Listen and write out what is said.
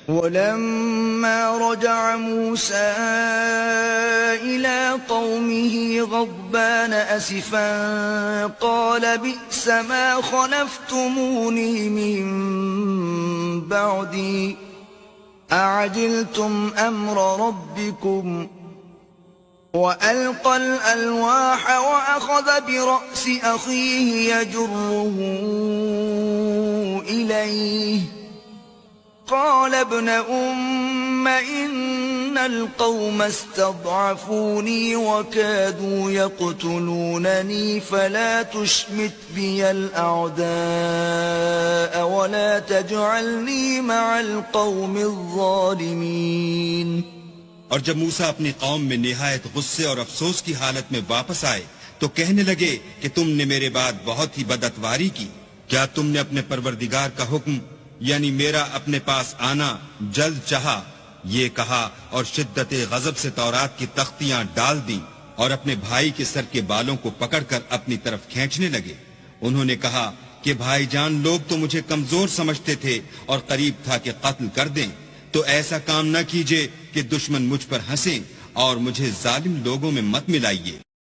वलम्मा रजअ मूसा इला कौमिही गद्बान असिफन क़ाल बि'स मा खलफ्तुमूनी मिन बअदी अअजिल्तुम अम्र रब्बिकुम वअल्क़ा अल-अल्वाह वअख़ज़ बिरअस अख़ीहि यजुर्रुहु इलैहि क़ाल इब्न उम्म इन्नल क़ौम इस्तضعफूनी वकादू यक़्तुलूननी फला तुश्मित बियल अअदाअ वला तजअलनी मअल क़ौमिज़ ज़ालिमीन। और जब मूसा अपनी कौम में निहायत गुस्से और अफसोस की हालत में वापस आए तो कहने लगे कि तुमने मेरे बाद बहुत ही बदअतवारी की। क्या तुमने अपने परवरदिगार का हुक्म यानी मेरा अपने पास आना जल्द चाहा? ये कहा और शिद्दत गजब से तौरात की तख्तियां डाल दी और अपने भाई के सर के बालों को पकड़कर अपनी तरफ खींचने लगे। उन्होंने कहा कि भाईजान, लोग तो मुझे कमजोर समझते थे और करीब था कि कत्ल कर दें, तो ऐसा काम न कीजिए कि दुश्मन मुझ पर हंसें और मुझे जालिम लोगों में मत मिलाइए।